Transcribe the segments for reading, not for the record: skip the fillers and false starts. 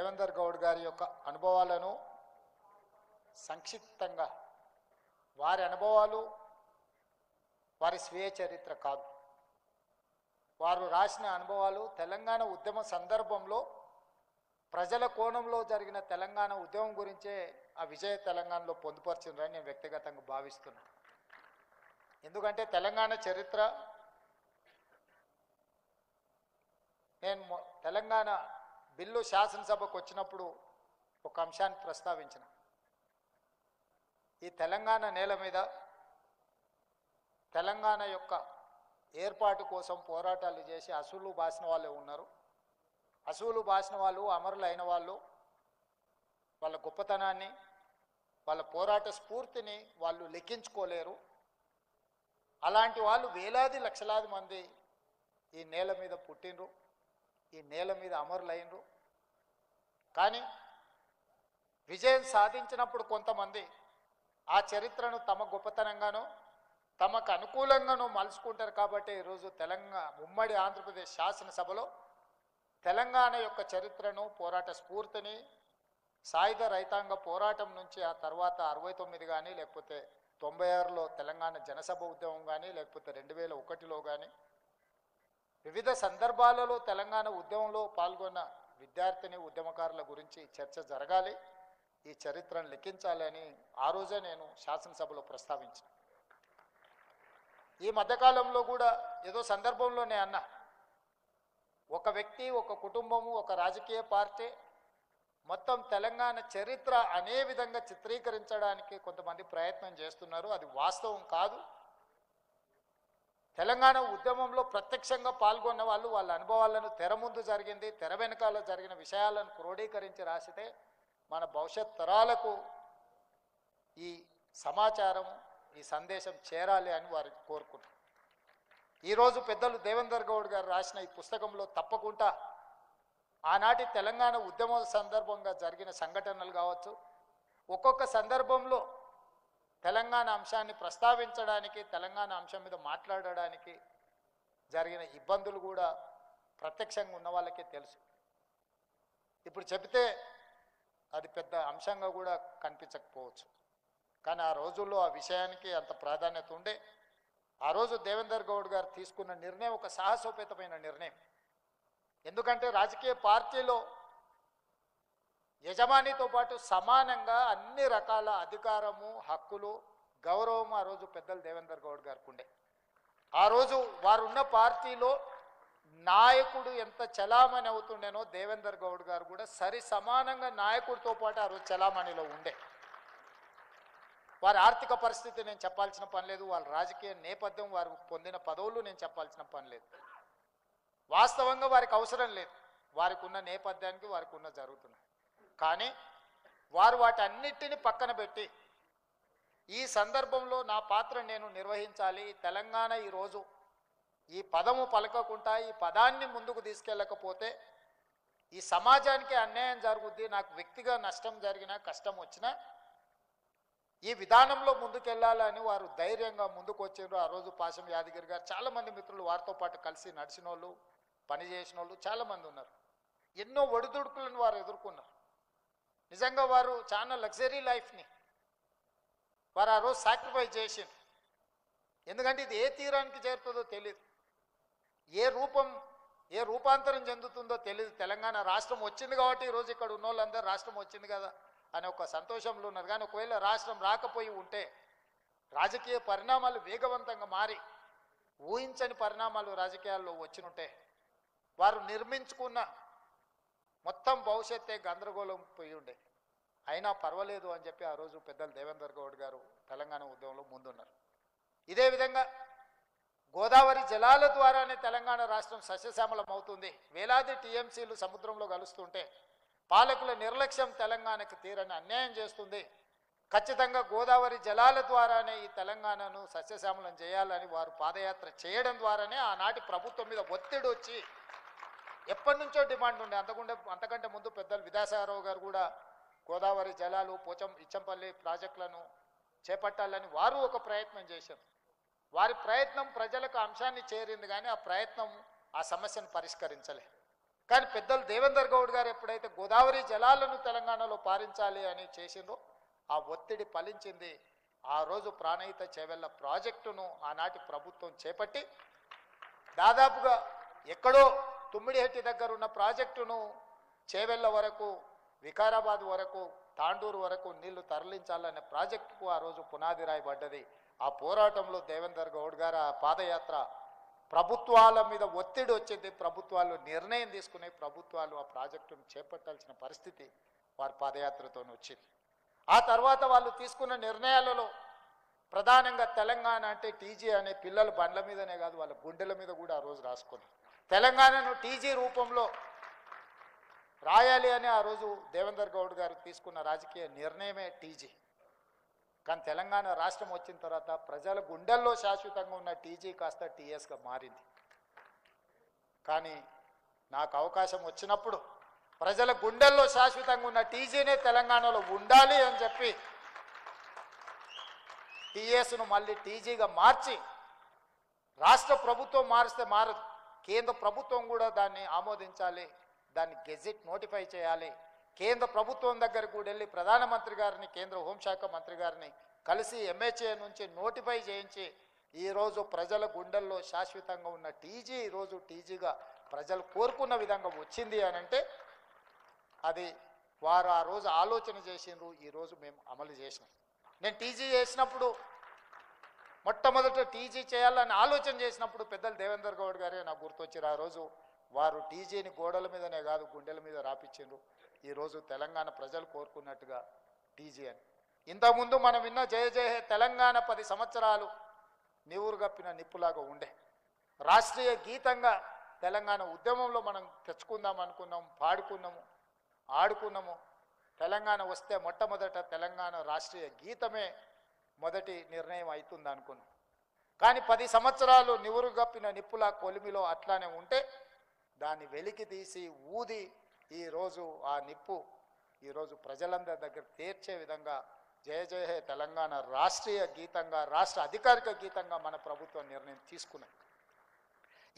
దేవేందర్ గౌడ్ గారి యొక్క అనుభవాలను సంక్షిప్తంగా, వారి అనుభవాలు వారి స్వీయ చరిత్ర కాదు, వారు రాసిన అనుభవాలు తెలంగాణ ఉద్యమ సందర్భంలో ప్రజల కోణంలో జరిగిన తెలంగాణ ఉద్యమం గురించే ఆ విజయ తెలంగాణలో పొందుపరిచిందని నేను వ్యక్తిగతంగా భావిస్తున్నాను. ఎందుకంటే తెలంగాణ చరిత్ర, నేను తెలంగాణ బిల్లు శాసనసభకు వచ్చినప్పుడు ఒక అంశాన్ని ప్రస్తావించిన. ఈ తెలంగాణ నేల మీద తెలంగాణ యొక్క ఏర్పాటు కోసం పోరాటాలు చేసి అసూలు బాసిన వాళ్ళే ఉన్నారు. అసూలు బాసిన వాళ్ళు, అమరులైన వాళ్ళు, వాళ్ళ గొప్పతనాన్ని, వాళ్ళ పోరాట స్ఫూర్తిని వాళ్ళు లెక్కించుకోలేరు. అలాంటి వాళ్ళు వేలాది లక్షలాది మంది ఈ నేల మీద పుట్టినరు, ఈ నేల మీద అమరులైనరు. కానీ విజయం సాధించినప్పుడు కొంతమంది ఆ చరిత్రను తమ గొప్పతనంగానో తమకు అనుకూలంగానో మలుచుకుంటారు. కాబట్టి ఈరోజు ఉమ్మడి ఆంధ్రప్రదేశ్ శాసనసభలో తెలంగాణ యొక్క చరిత్రను, పోరాట స్ఫూర్తిని, సాయుధ రైతాంగ పోరాటం నుంచి ఆ తర్వాత 69 కానీ, లేకపోతే 96లో తెలంగాణ జనసభ ఉద్యమం కానీ, లేకపోతే 2001లో కానీ వివిధ సందర్భాలలో తెలంగాణ ఉద్యమంలో పాల్గొన్న విద్యార్థిని ఉద్యమకారుల గురించి చర్చ జరగాలి, ఈ చరిత్రను లెక్కించాలి అని ఆ రోజే నేను శాసనసభలో ప్రస్తావించాను. ఈ మధ్యకాలంలో కూడా ఏదో సందర్భంలోనే అన్నా, ఒక వ్యక్తి, ఒక కుటుంబము, ఒక రాజకీయ పార్టీ మొత్తం తెలంగాణ చరిత్ర అనే విధంగా చిత్రీకరించడానికి కొంతమంది ప్రయత్నం చేస్తున్నారు. అది వాస్తవం కాదు. తెలంగాణ ఉద్యమంలో ప్రత్యక్షంగా పాల్గొన్న వాళ్ళు వాళ్ళ అనుభవాలను తెర ముందు జరిగింది, తెర వెనకాల జరిగిన విషయాలను క్రోడీకరించి రాసితే మన భవిష్యత్ తరాలకు ఈ సమాచారం, ఈ సందేశం చేరాలి అని వారు కోరుకుంటారు. ఈరోజు పెద్దలు దేవేందర్ గౌడ్ గారు రాసిన ఈ పుస్తకంలో తప్పకుండా ఆనాటి తెలంగాణ ఉద్యమం సందర్భంగా జరిగిన సంఘటనలు కావచ్చు, ఒక్కొక్క సందర్భంలో తెలంగాణ అంశాన్ని ప్రస్తావించడానికి, తెలంగాణ అంశం మీద మాట్లాడడానికి జరిగిన ఇబ్బందులు కూడా ప్రత్యక్షంగా ఉన్న వాళ్ళకే తెలుసు. ఇప్పుడు చెబితే అది పెద్ద అంశంగా కూడా కనిపించకపోవచ్చు. కానీ ఆ రోజుల్లో ఆ విషయానికి అంత ప్రాధాన్యత ఉండే. ఆ రోజు దేవేందర్ గౌడ్ గారు తీసుకున్న నిర్ణయం ఒక సాహసోపేతమైన నిర్ణయం. ఎందుకంటే రాజకీయ పార్టీలో యజమానితో పాటు సమానంగా అన్ని రకాల అధికారము, హక్కులు, గౌరవం ఆ రోజు పెద్దలు దేవేందర్ గౌడ్ గారికి ఉండే. ఆ రోజు వారున్న పార్టీలో నాయకుడు ఎంత చలామణి అవుతుండేనో దేవేందర్ గౌడ్ గారు కూడా సరి సమానంగా నాయకుడితో పాటు ఆ రోజు చలామణిలో ఉండే. వారి ఆర్థిక పరిస్థితి నేను చెప్పాల్సిన పని లేదు, వాళ్ళ రాజకీయ నేపథ్యం, వారు పొందిన పదవులు నేను చెప్పాల్సిన పని లేదు. వాస్తవంగా వారికి అవసరం లేదు, వారికి ఉన్న నేపథ్యానికి వారికి ఉన్న జరుగుతున్నాయి. కానీ వారు వాటన్నిటిని పక్కన పెట్టి ఈ సందర్భంలో నా పాత్ర నేను నిర్వహించాలి, తెలంగాణ ఈరోజు ఈ పదము పలకకుండా ఈ పదాన్ని ముందుకు తీసుకెళ్ళకపోతే ఈ సమాజానికి అన్యాయం జరుగుద్ది, నాకు వ్యక్తిగా నష్టం జరిగినా, కష్టం వచ్చినా ఈ విధానంలో ముందుకెళ్ళాలని వారు ధైర్యంగా ముందుకు వచ్చారు. ఆ రోజు పాశం యాదగిరి గారు, చాలామంది మిత్రులు వారితో పాటు కలిసి నడిచిన వాళ్ళు, పనిచేసిన వాళ్ళు చాలామంది ఉన్నారు. ఎన్నో ఒడిదుడుకులను వారు ఎదుర్కొన్నారు. నిజంగా వారు చాలా లగ్జరీ లైఫ్ని వారు ఆ రోజు సాక్రిఫైస్ చేసింది. ఎందుకంటే ఇది ఏ తీరానికి చేరుతుందో తెలియదు, ఏ రూపాంతరం చెందుతుందో తెలియదు. తెలంగాణ రాష్ట్రం వచ్చింది కాబట్టి ఈరోజు ఇక్కడ ఉన్న వాళ్ళందరూ రాష్ట్రం వచ్చింది కదా అనే ఒక సంతోషంలో ఉన్నారు. కానీ ఒకవేళ రాష్ట్రం రాకపోయి ఉంటే రాజకీయ పరిణామాలు వేగవంతంగా మారి ఊహించని పరిణామాలు రాజకీయాల్లో వచ్చినుంటే వారు నిర్మించుకున్న మొత్తం భవిష్యత్తే గందరగోళం పోయి ఉండే. అయినా పర్వాలేదు అని చెప్పి ఆ రోజు పెద్దలు దేవేందర్ గౌడ్ గారు తెలంగాణ ఉద్యమంలో ముందున్నారు. ఇదే విధంగా గోదావరి జలాల ద్వారానే తెలంగాణ రాష్ట్రం సస్యశ్యామలం అవుతుంది. వేలాది టీఎంసీలు సముద్రంలో కలుస్తుంటే పాలకుల నిర్లక్ష్యం తెలంగాణకు తీరని అన్యాయం చేస్తుంది. ఖచ్చితంగా గోదావరి జలాల ద్వారానే ఈ తెలంగాణను సస్యశ్యామలం చేయాలని వారు పాదయాత్ర చేయడం ద్వారానే ఆనాటి ప్రభుత్వం మీద ఒత్తిడి వచ్చి ఎప్పటి నుంచో డిమాండ్ ఉండే. అంతకంటే ముందు పెద్దలు విద్యాసాగరరావు గారు కూడా గోదావరి జలాలు, ఇచ్చంపల్లి ప్రాజెక్టులను చేపట్టాలని వారు ఒక ప్రయత్నం చేశారు. వారి ప్రయత్నం ప్రజలకు అంశాన్ని చేరింది, కానీ ఆ ప్రయత్నం ఆ సమస్యను పరిష్కరించలే. కానీ పెద్దలు దేవేందర్ గౌడ్ గారు ఎప్పుడైతే గోదావరి జలాలను తెలంగాణలో పారించాలి అని చేసిందో ఆ ఒత్తిడి ఫలించింది. ఆ రోజు ప్రాణహిత చేవెళ్ళ ప్రాజెక్టును ఆనాటి ప్రభుత్వం చేపట్టి దాదాపుగా ఎక్కడో తుమ్మిడిహెట్టి దగ్గర ఉన్న ప్రాజెక్టును చేవెళ్ళ వరకు, వికారాబాద్ వరకు, తాండూరు వరకు నీళ్లు తరలించాలనే ప్రాజెక్టుకు ఆ రోజు పునాది రాయబడ్డది. ఆ పోరాటంలో దేవేందర్ గౌడ్ గారు ఆ పాదయాత్ర ప్రభుత్వాల మీద ఒత్తిడి వచ్చింది. ప్రభుత్వాలు నిర్ణయం తీసుకునే ప్రభుత్వాలు ఆ ప్రాజెక్టును చేపట్టాల్సిన పరిస్థితి వారి పాదయాత్రతో వచ్చింది. ఆ తర్వాత వాళ్ళు తీసుకున్న నిర్ణయాలలో ప్రధానంగా తెలంగాణ అంటే టీజీ అనే పిల్లలు బండ్ల మీదనే కాదు వాళ్ళ గుండెల మీద కూడా ఆ రోజు రాసుకున్నారు. తెలంగాణను టీజీ రూపంలో రాయాలి అని ఆ రోజు దేవేందర్ గౌడ్ గారు తీసుకున్న రాజకీయ నిర్ణయమే టీజీ. కానీ తెలంగాణ రాష్ట్రం వచ్చిన తర్వాత ప్రజల గుండెల్లో శాశ్వతంగా ఉన్న టీజీ కాస్త టీఎస్గా మారింది. కానీ నాకు అవకాశం వచ్చినప్పుడు ప్రజల గుండెల్లో శాశ్వతంగా ఉన్న టీజీనే తెలంగాణలో ఉండాలి అని చెప్పి టీఎస్ను మళ్ళీ టీజీగా మార్చి, రాష్ట్ర ప్రభుత్వం మారిస్తే మారదు, కేంద్ర ప్రభుత్వం కూడా దాన్ని ఆమోదించాలి, దాన్ని గెజిట్ నోటిఫై చేయాలి. కేంద్ర ప్రభుత్వం దగ్గరకు కూడా వెళ్ళి ప్రధానమంత్రి గారిని, కేంద్ర హోంశాఖ మంత్రి గారిని కలిసి ఎంహెచ్ఏ నుంచి నోటిఫై చేయించి ఈరోజు ప్రజల గుండెల్లో శాశ్వతంగా ఉన్న టీజీ ఈరోజు టీజీగా ప్రజలు కోరుకున్న విధంగా వచ్చింది అని అంటే అది వారు ఆ రోజు ఆలోచన చేసిండ్రు, ఈరోజు మేము అమలు చేసినాం. నేను టీజీ చేసినప్పుడు మొట్టమొదట టీజీ చేయాలని ఆలోచన చేసినప్పుడు పెద్దలు దేవేందర్ గౌడ్ గారే నాకు గుర్తొచ్చారు. ఆ రోజు వారు టీజీని గోడల మీదనే కాదు గుండెల మీద రాపిచ్చిండ్రు. ఈరోజు తెలంగాణ ప్రజలు కోరుకున్నట్టుగా టీజీ అని. ఇంతకుముందు మనం విన్న జయ జయ హే తెలంగాణ 10 సంవత్సరాలు నివురుగప్పిన నిప్పులాగా ఉండే రాష్ట్రీయ గీతంగా తెలంగాణ ఉద్యమంలో మనం తెచ్చుకుందాం అనుకున్నాం, పాడుకున్నాము, ఆడుకున్నాము. తెలంగాణ వస్తే మొట్టమొదట తెలంగాణ రాష్ట్రీయ గీతమే మొదటి నిర్ణయం అవుతుంది అనుకున్నాం. కానీ 10 సంవత్సరాలు నివురుగప్పిన నిప్పుల కొలిమిలో అట్లానే ఉంటే దాన్ని వెలికి తీసి ఊది ఈరోజు ఆ నిప్పు ఈరోజు ప్రజలందరి దగ్గర తీర్చే విధంగా జయ జయ హే తెలంగాణ రాష్ట్రీయ గీతంగా, రాష్ట్ర అధికారిక గీతంగా మన ప్రభుత్వం నిర్ణయం తీసుకున్నది.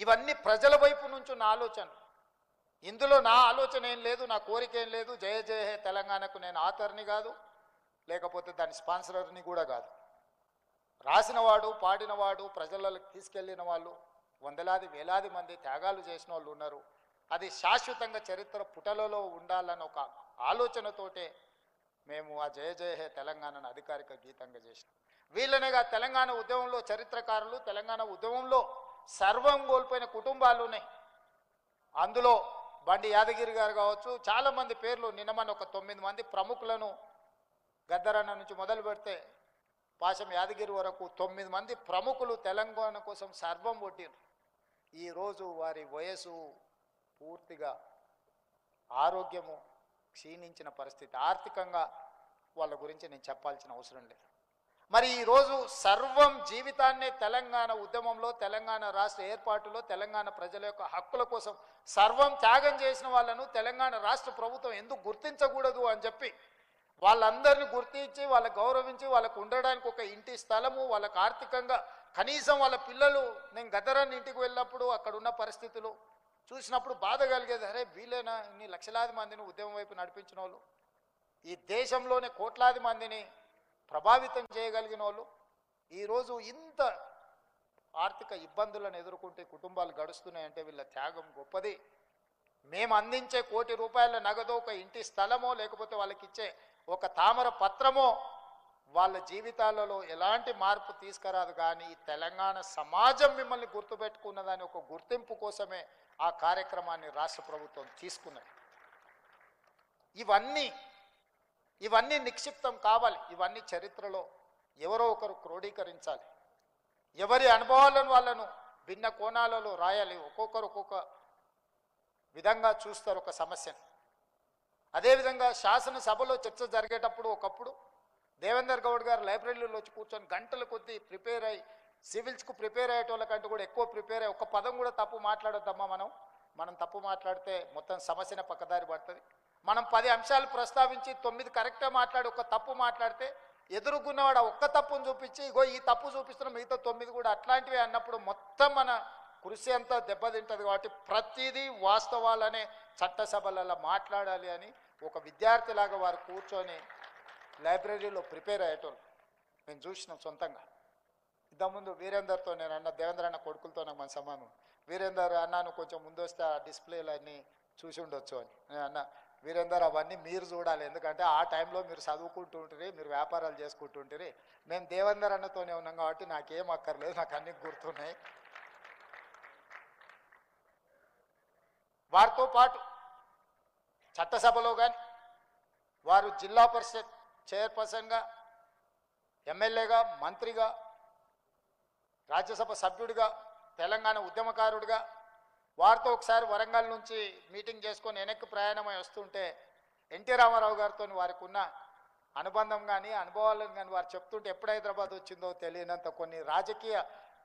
ఇవన్నీ ప్రజల వైపు నుంచి ఉన్న ఆలోచన. ఇందులో నా ఆలోచన ఏం లేదు, నా కోరిక ఏం లేదు. జయ జయ హే తెలంగాణకు నేను ఆథర్ని కాదు, లేకపోతే దాని స్పాన్సరర్ని కూడా కాదు. రాసినవాడు, పాడినవాడు, ప్రజలకు తీసుకెళ్ళిన వాళ్ళు వందలాది వేలాది మంది త్యాగాలు చేసిన వాళ్ళు ఉన్నారు. అది శాశ్వతంగా చరిత్ర పుటలలో ఉండాలని ఒక ఆలోచనతోటే మేము ఆ జయ జయ హే తెలంగాణను అధికారిక గీతంగా చేసినాం. వీళ్ళనేగా తెలంగాణ ఉద్యమంలో చరిత్రకారులు, తెలంగాణ ఉద్యమంలో సర్వం కోల్పోయిన కుటుంబాలు ఉన్నాయి. అందులో బండి యాదగిరి గారు కావచ్చు, చాలామంది పేర్లు నిన్నమని ఒక 9 మంది ప్రముఖులను గద్దరన్న నుంచి మొదలు పెడితే పాశం యాదగిరి వరకు 9 మంది ప్రముఖులు తెలంగాణ కోసం సర్వం కొట్టిరు. ఈరోజు వారి వయసు పూర్తిగా ఆరోగ్యము క్షీణించిన పరిస్థితి. ఆర్థికంగా వాళ్ళ గురించి నేను చెప్పాల్సిన అవసరం లేదు. మరి ఈరోజు సర్వం జీవితాన్నే తెలంగాణ ఉద్యమంలో, తెలంగాణ రాష్ట్ర ఏర్పాటులో, తెలంగాణ ప్రజల యొక్క హక్కుల కోసం సర్వం త్యాగం చేసిన వాళ్ళను తెలంగాణ రాష్ట్ర ప్రభుత్వం ఎందుకు గుర్తించకూడదు అని చెప్పి వాళ్ళందరినీ గుర్తించి, వాళ్ళకు గౌరవించి, వాళ్ళకు ఉండడానికి ఒక ఇంటి స్థలము, వాళ్ళకు ఆర్థికంగా కనీసం వాళ్ళ పిల్లలు, నేను గద్దరాన్ని ఇంటికి వెళ్ళినప్పుడు అక్కడ ఉన్న పరిస్థితులు చూసినప్పుడు బాధ కలిగేది. అరే వీళ్ళేనా ఇన్ని లక్షలాది మందిని ఉద్యమం వైపు నడిపించిన వాళ్ళు, ఈ దేశంలోనే కోట్లాది మందిని ప్రభావితం చేయగలిగిన వాళ్ళు ఈరోజు ఇంత ఆర్థిక ఇబ్బందులను ఎదుర్కొంటే కుటుంబాలు గడుస్తున్నాయంటే వీళ్ళ త్యాగం గొప్పది. మేము అందించే ₹1,00,00,000 నగదో, ఒక ఇంటి స్థలమో, లేకపోతే వాళ్ళకి ఇచ్చే ఒక తామర పత్రమో వాళ్ళ జీవితాలలో ఎలాంటి మార్పు తీసుకురాదు. కానీ ఈ సమాజం మిమ్మల్ని గుర్తుపెట్టుకున్నదాని ఒక గుర్తింపు కోసమే ఆ కార్యక్రమాన్ని రాష్ట్ర ప్రభుత్వం తీసుకున్నది. ఇవన్నీ నిక్షిప్తం కావాలి. ఇవన్నీ చరిత్రలో ఎవరో ఒకరు క్రోడీకరించాలి. ఎవరి అనుభవాలను వాళ్ళను భిన్న కోణాలలో రాయాలి. ఒక్కొక్కరు ఒక్కొక్క విధంగా చూస్తారు ఒక సమస్యను. అదేవిధంగా శాసనసభలో చర్చ జరిగేటప్పుడు ఒకప్పుడు దేవేందర్ గౌడ్ గారు లైబ్రరీలో వచ్చి కూర్చొని గంటల కొద్దీ ప్రిపేర్ అయ్యి, సివిల్స్కు ప్రిపేర్ అయ్యేటోళ్ళకంటే కూడా ఎక్కువ ప్రిపేర్ అయ్యి, ఒక పదం కూడా తప్పు మాట్లాడొద్దమ్మా, మనం తప్పు మాట్లాడితే మొత్తం సమస్యనే పక్కదారి పడుతుంది. మనం 10 అంశాలు ప్రస్తావించి 9 కరెక్ట్గా మాట్లాడి ఒక తప్పు మాట్లాడితే ఎదురుకున్నవాడు ఒక్క తప్పును చూపించి, ఇగో ఈ తప్పు చూపిస్తున్న మిగతా 9 కూడా అట్లాంటివి అన్నప్పుడు మొత్తం మన కృషి అంతా దెబ్బతింటుంది కాబట్టి ప్రతిదీ వాస్తవాలనే చట్టసభలలో మాట్లాడాలి అని ఒక విద్యార్థిలాగా వారు కూర్చొని లైబ్రరీలో ప్రిపేర్ అయ్యేటోళ్ళు నేను చూసినాం సొంతంగా. ఇంతకుముందు వీరేందర్తో నేను అన్న, దేవేంద్ర అన్న కొడుకులతో నాకు మన సమానం. వీరేందర్ అన్నాను కొంచెం ముందు వస్తే ఆ డిస్ప్లేలు అన్నీ చూసి ఉండొచ్చు అని నేను అన్న. వీరేందర్ అవన్నీ మీరు చూడాలి, ఎందుకంటే ఆ టైంలో మీరు చదువుకుంటూ ఉంటుంది, మీరు వ్యాపారాలు చేసుకుంటుంటుంది. మేము దేవేందర్ అన్నతోనే ఉన్నాం కాబట్టి నాకేం అక్కర్లేదు, నాకు అన్నీ గుర్తున్నాయి. వారితో పాటు చట్టసభలో కానీ వారు జిల్లా పరిషత్ చైర్పర్సన్గా, ఎమ్మెల్యేగా, మంత్రిగా, రాజ్యసభ సభ్యుడిగా, తెలంగాణ ఉద్యమకారుడిగా వారితో ఒకసారి వరంగల్ నుంచి మీటింగ్ చేసుకొని వెనక్కి ప్రయాణమై వస్తుంటే ఎన్టీ రామారావు గారితో వారికి ఉన్న అనుబంధం కానీ అనుభవాలను కానీ వారు చెప్తుంటే ఎప్పుడు హైదరాబాద్ వచ్చిందో తెలియనంత కొన్ని రాజకీయ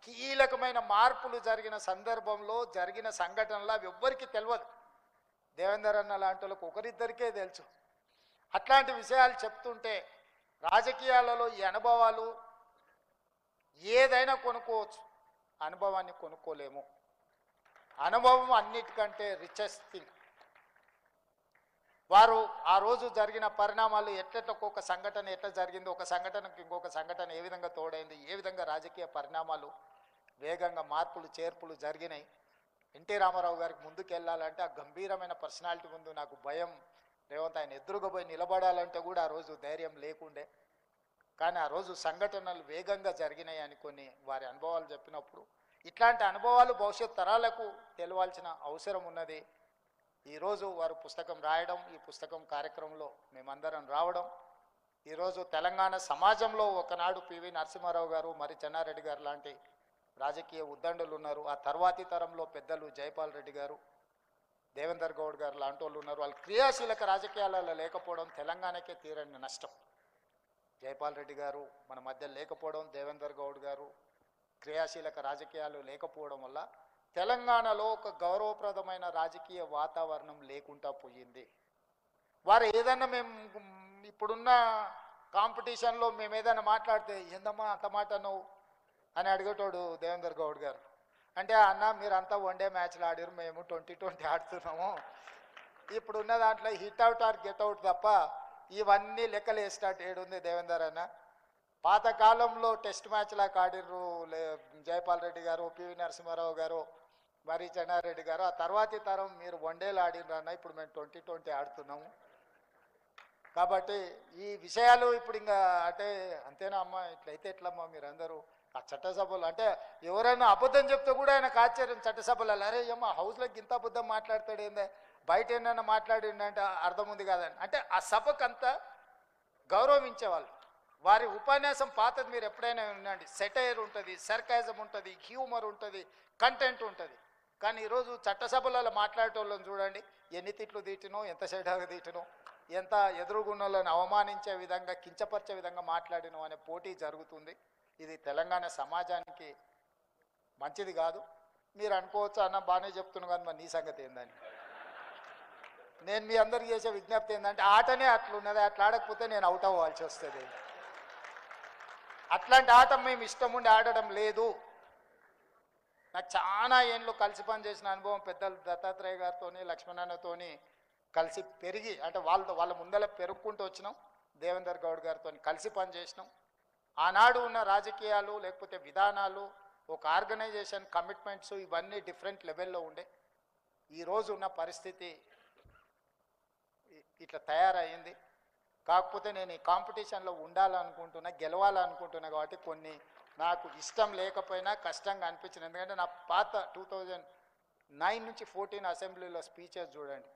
కీలకమైన మార్పులు జరిగిన సందర్భంలో జరిగిన సంఘటనలు అవి ఎవ్వరికీ తెలియదు. దేవేందర్ అన్న లాంటి వాళ్ళకు ఒకరిద్దరికే తెలుసు. అట్లాంటి విషయాలు చెప్తుంటే రాజకీయాలలో ఈ అనుభవాలు ఏదైనా కొనుక్కోవచ్చు, అనుభవాన్ని కొనుక్కోలేము. అనుభవం అన్నిటికంటే రిచెస్ట్ థింగ్. వారు ఆ రోజు జరిగిన పరిణామాలు ఒక్కొక్క సంఘటన ఎట్లా జరిగింది, ఒక సంఘటనకు ఇంకొక సంఘటన ఏ విధంగా తోడైంది, ఏ విధంగా రాజకీయ పరిణామాలు వేగంగా మార్పులు చేర్పులు జరిగినాయి. ఎన్టీ రామారావు గారికి ముందుకు వెళ్ళాలంటే ఆ గంభీరమైన పర్సనాలిటీ ముందు నాకు భయం. రేవంత్ ఆయన ఎదురుగా పోయి నిలబడాలంటే కూడా ఆ రోజు ధైర్యం లేకుండే. కానీ ఆ రోజు సంఘటనలు వేగంగా జరిగినాయి అని కొన్ని వారి అనుభవాలు చెప్పినప్పుడు ఇట్లాంటి అనుభవాలు భవిష్యత్ తరాలకు తెలియాల్సిన అవసరం ఉన్నది. ఈరోజు వారు పుస్తకం రాయడం, ఈ పుస్తకం కార్యక్రమంలో మేమందరం రావడం, ఈరోజు తెలంగాణ సమాజంలో ఒకనాడు పివి నరసింహారావు గారు, మరి చెన్నారెడ్డి గారు లాంటి రాజకీయ ఉద్దండులు ఉన్నారు. ఆ తర్వాతి తరంలో పెద్దలు జైపాల్ రెడ్డి గారు, దేవేందర్ గౌడ్ గారు లాంటి వాళ్ళు ఉన్నారు. వాళ్ళు క్రియాశీలక రాజకీయాలలో లేకపోవడం తెలంగాణకే తీరని నష్టం. జైపాల్ రెడ్డి గారు మన మధ్య లేకపోవడం, దేవేందర్ గౌడ్ గారు క్రియాశీలక రాజకీయాలు లేకపోవడం వల్ల తెలంగాణలో ఒక గౌరవప్రదమైన రాజకీయ వాతావరణం లేకుండా పోయింది. వారు ఏదైనా మేము ఇప్పుడున్న కాంపిటీషన్లో మేము ఏదైనా మాట్లాడితే ఏందమ్మా అంత మాట నువ్వు అని అడిగేటోడు దేవేందర్ గౌడ్ గారు. అంటే అన్న మీరంతా వన్డే మ్యాచ్లు ఆడారు, మేము 2020 ఆడుతున్నాము, ఇప్పుడున్న దాంట్లో hit out or get out తప్ప ఇవన్నీ లెక్కలు వేసినట్టు ఏడుంది దేవేందర్ అన్న. పాతకాలంలో టెస్ట్ మ్యాచ్లాగా ఆడిర్రు జైపాల్ రెడ్డి గారు, పివి నరసింహారావు గారు, మరి చెన్నారెడ్డి గారు. ఆ తర్వాతి తరం మీరు వన్డేలు ఆడిర్రు అన్న, ఇప్పుడు మేము 2020 ఆడుతున్నాము. కాబట్టి ఈ విషయాలు ఇప్పుడు ఇంకా అంటే అంతేనా అమ్మ, ఇట్లయితే ఎట్లమ్మా మీరందరూ ఆ చట్టసభలు అంటే ఎవరైనా అబద్ధం చెప్తే కూడా ఆయనకు ఆశ్చర్యం. చట్టసభలలో అరే అమ్మ హౌస్లోకి ఇంత అబద్ధం మాట్లాడతాడు ఏందే, బయట ఏమైనా మాట్లాడిండంటే అర్థం ఉంది కాదని. అంటే ఆ సభకు అంతా గౌరవించేవాళ్ళు. వారి ఉపన్యాసం పాతది మీరు ఎప్పుడైనా వినండి, సెటైర్ ఉంటుంది, సర్కాజం ఉంటుంది, హ్యూమర్ ఉంటుంది, కంటెంట్ ఉంటుంది. కానీ ఈరోజు చట్టసభలలో మాట్లాడేటోళ్ళని చూడండి, ఎన్ని తిట్లు తీటినో, ఎంత సెటాగా తీటినో, ఎంత ఎదురుగున్నోళ్ళని అవమానించే విధంగా కించపరిచే విధంగా మాట్లాడినో అనే పోటీ జరుగుతుంది. ఇది తెలంగాణ సమాజానికి మంచిది కాదు. మీరు అనుకోవచ్చు అన్న బాగానే చెప్తున్నాను కానీ మరి నీ సంగతి ఏందని. నేను మీ అందరికి చేసే విజ్ఞప్తి ఏంటంటే ఆటనే అట్లున్నది, అట్లా ఆడకపోతే నేను అవుట్ అవ్వాల్సి వస్తుంది. అట్లాంటి ఆట మేము ఇష్టం ఉండి ఆడడం లేదు. నాకు చాలా ఏళ్ళు కలిసి పనిచేసిన అనుభవం, పెద్దలు దత్తాత్రేయ గారితో, లక్ష్మణన్నతోని కలిసి పెరిగి అంటే వాళ్ళ ముందర పెరుగుకుంటూ వచ్చినాం. దేవేందర్ గౌడ్ గారితో కలిసి పనిచేసినాం. ఆనాడు ఉన్న రాజకీయాలు లేకపోతే విధానాలు, ఒక ఆర్గనైజేషన్ కమిట్మెంట్స్ ఇవన్నీ డిఫరెంట్ లెవెల్లో ఉండే. ఈరోజు ఉన్న పరిస్థితి ఇట్లా తయారయ్యింది. కాకపోతే నేను ఈ కాంపిటీషన్లో ఉండాలనుకుంటున్నా, గెలవాలనుకుంటున్నా కాబట్టి కొన్ని నాకు ఇష్టం లేకపోయినా కష్టంగా అనిపించింది. ఎందుకంటే నా పాత 2009 నుంచి 14 అసెంబ్లీలో స్పీచెస్ చూడండి.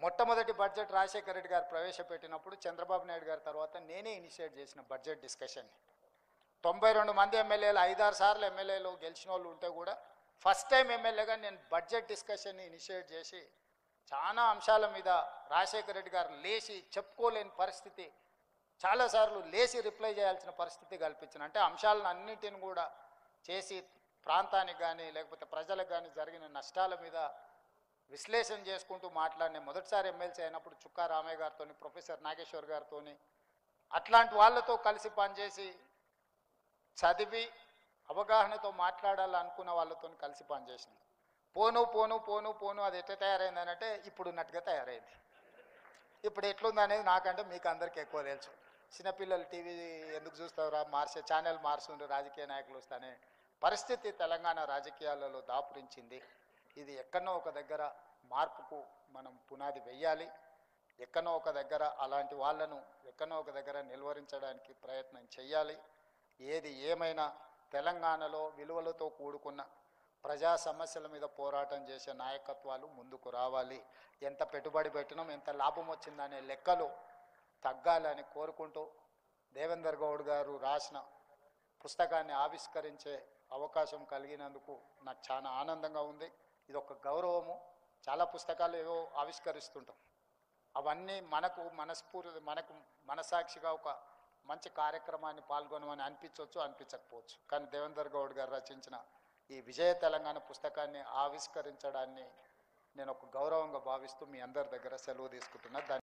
మొట్టమొదటి బడ్జెట్ రాజశేఖర రెడ్డి గారు ప్రవేశపెట్టినప్పుడు చంద్రబాబు నాయుడు గారి తర్వాత నేనే ఇనిషియేట్ చేసిన బడ్జెట్ డిస్కషన్ని. 92 మంది ఎమ్మెల్యేలు 5-6 సార్లు ఎమ్మెల్యేలు గెలిచిన వాళ్ళు ఉంటే కూడా ఫస్ట్ టైం ఎమ్మెల్యేగా నేను బడ్జెట్ డిస్కషన్ని ఇనిషియేట్ చేసి చాలా అంశాల మీద రాజశేఖర రెడ్డి గారు లేచి చెప్పుకోలేని పరిస్థితి, చాలాసార్లు లేచి రిప్లై చేయాల్సిన పరిస్థితి కల్పించిన. అంటే అంశాలను అన్నింటిని కూడా చేసి ప్రాంతానికి కానీ లేకపోతే ప్రజలకు కానీ జరిగిన నష్టాల మీద విశ్లేషణ చేసుకుంటూ మాట్లాడిన మొదటిసారి ఎమ్మెల్సీ అయినప్పుడు చుక్కా రామయ్య గారితో, ప్రొఫెసర్ నాగేశ్వర్ గారితో అట్లాంటి వాళ్ళతో కలిసి పనిచేసి చదివి అవగాహనతో మాట్లాడాలనుకున్న వాళ్ళతో కలిసి పనిచేసినాం. పోను పోను పోను పోను అది ఎట్లా తయారైంది అంటే ఇప్పుడు ఉన్నట్టుగా తయారైంది. ఇప్పుడు ఎట్లుంది అనేది నాకంటే మీకు అందరికీ ఎక్కువ తెలుసు. చిన్నపిల్లలు టీవీ ఎందుకు చూస్తారా, మార్చే ఛానల్ మార్చుండ్రు రాజకీయ నాయకులు వస్తానే పరిస్థితి తెలంగాణ రాజకీయాలలో దాపురించింది. ఇది ఎక్కడో ఒక దగ్గర మార్పుకు మనం పునాది వెయ్యాలి. ఎక్కడో ఒక దగ్గర అలాంటి వాళ్ళను ఎక్కడో ఒక దగ్గర నిలువరించడానికి ప్రయత్నం చేయాలి. ఏది ఏమైనా తెలంగాణలో విలువలతో కూడుకున్న ప్రజా సమస్యల మీద పోరాటం చేసే నాయకత్వాలు ముందుకు రావాలి. ఎంత పెట్టుబడి పెట్టినాం, ఎంత లాభం వచ్చిందనే లెక్కలు తగ్గాలని కోరుకుంటూ దేవేందర్ గౌడ్ గారు రాసిన పుస్తకాన్ని ఆవిష్కరించే అవకాశం కలిగినందుకు నాకు చాలా ఆనందంగా ఉంది. ఇది ఒక గౌరవము. చాలా పుస్తకాలు ఏవో ఆవిష్కరిస్తుంటాం, అవన్నీ మనకు మనసాక్షిగా ఒక మంచి కార్యక్రమాన్ని పాల్గొనమని అనిపించవచ్చు, అనిపించకపోవచ్చు. కానీ దేవేందర్ గౌడ్ గారు రచించిన ఈ విజయ తెలంగాణ పుస్తకాన్ని ఆవిష్కరించడాన్ని నేను ఒక గౌరవంగా భావిస్తూ మీ అందరి దగ్గర సెలవు తీసుకుంటున్నా.